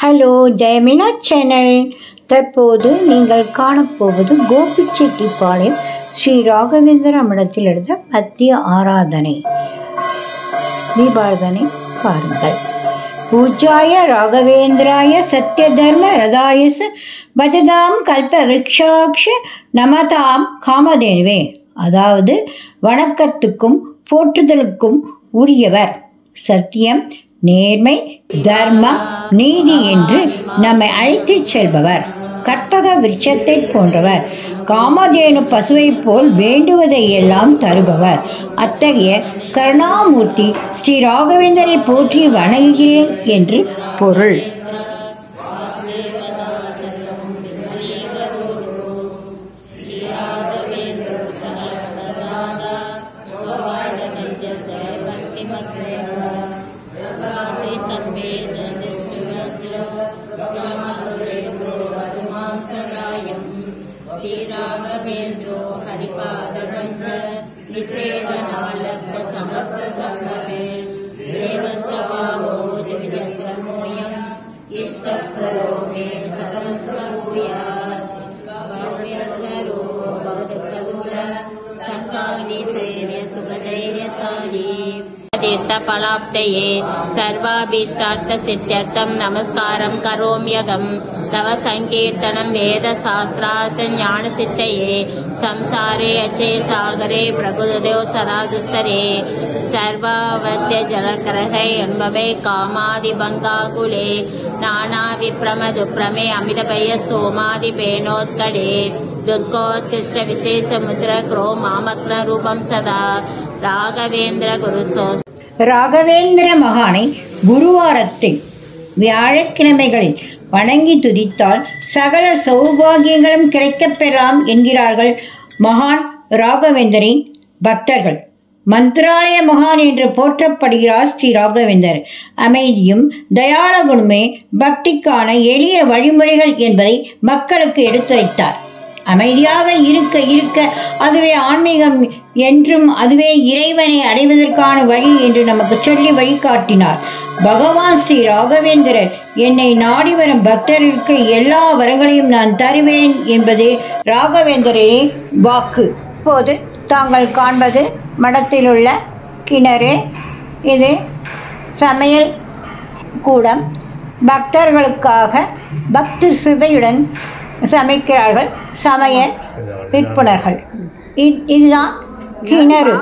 Hello ஜெயமினா channel. தற்போது நீங்கள் காணப்போவது கோபிச்செட்டிப்பாளையம் ஸ்ரீ ராகவேந்திர மடத்தில் எடுத்த மத்திய ஆராதனை தீபாராதனை பாருங்கள். பூஜாய ராகவேந்திராய சத்ய தர்ம ரதாயச பஜதாம் கல்ப விருக்ஷாக்ஷ நமதாம் காமதேனுவே. அதாவது வணக்கத்துக்கும் போற்றுதலுக்கும் உரியவர், சத்தியம், நேர்மை, தர்மம், நீதி என்று நம்மை அழைத்துச் செல்பவர், கற்பக விருட்சத்தை போன்றவர், காமதேனு பசுவை போல் வேண்டுவதை எல்லாம் தருபவர். அத்தகைய கருணாமூர்த்தி ஸ்ரீ ராகவேந்தரை போற்றி வணங்குகிறேன் என்று பொருள். श्रीराघवेन्द्रो हरिपादकञ्च निसेवनालब्ध समस्त सम्पदे देवस्वभावो दिव्यन्द्रमोऽयम् इष्टप्रदो मे सतं सबूयात् भव्यस्वरूपो भवतु खलुल सङ्कानिसेर्य सुखधैर्यशाली तीर्थफलाप्तये सर्वाभीष्टार्थसिद्ध्यर्थं नमस्कारं करोम्यहं तव संकीर्तनं वेदशास्त्रार्थ ज्ञानसिद्धये संसारे अचे सागरे प्रभुदेव सदा दुस्तरे सर्वावद्य जलकरहे अनुभवे कामादिभङ्गाकुले नानाविप्रमदुप्रमे अमितभयस्तोमादिपेनोत्कटे दुःखोत्कृष्ट विशेषमुद्रक्रो मामग्नरूपं सदा ராகவேந்திர குருசோ. ராகவேந்திர மகானை குருவாரத்தில் வியாழக்கிழமைகளில் வணங்கி துதித்தால் சகல சௌபாகியங்களும் கிடைக்கப் பெறலாம் என்கிறார்கள் மகான் ராகவேந்தரின் பக்தர்கள். மந்திராலய மகான் என்று போற்றப்படுகிறார் ஸ்ரீ ராகவேந்தர். அமைதியும் தயாள குணமே பக்திக்கான எளிய வழிமுறைகள் என்பதை மக்களுக்கு எடுத்துரைத்தார். அமைதியாக இருக்க இருக்க அதுவே ஆன்மீகம் என்றும் அதுவே இறைவனை அடைவதற்கான வழி என்று நமக்கு சொல்லி வழிகாட்டினார். பகவான் ஸ்ரீ ராகவேந்திரர் என்னை நாடி வரும் பக்தருக்கு எல்லா வரங்களையும் நான் தருவேன் என்பது ராகவேந்திரரின் வாக்கு. இப்போது தாங்கள் காண்பது மடத்தில் உள்ள கிணறு. இது சமையல் கூடம். பக்தர்களுக்காக பக்தி சிதையுடன் சமைக்கிறார்கள் சமையல் விற்பனர்கள். இதுதான் கிணறு.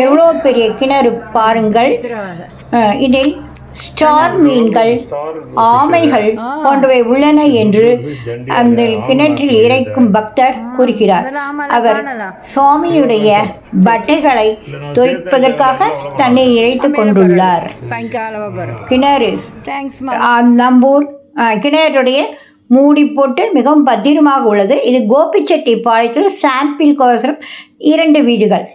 எவ்வளோ பெரிய கிணறு பாருங்கள். இதில் ஸ்டார் மீன்கள், ஆமைகள் போன்றவை உள்ளன என்று அந்த கிணற்றில் இறைக்கும் பக்தர் கூறுகிறார். அவர் சுவாமியுடைய பட்டைகளை துவைப்பதற்காக தண்ணீர் இறைத்து கொண்டுள்ளார். கிணறு நம்பூர் கிணறுடைய மூடி போட்டு மிகவும் பத்திரமாக உள்ளது. இது கோபிச்செட்டிப்பாளையத்தில் சாம்பிள் கோசரம் 2 வீடுகள்.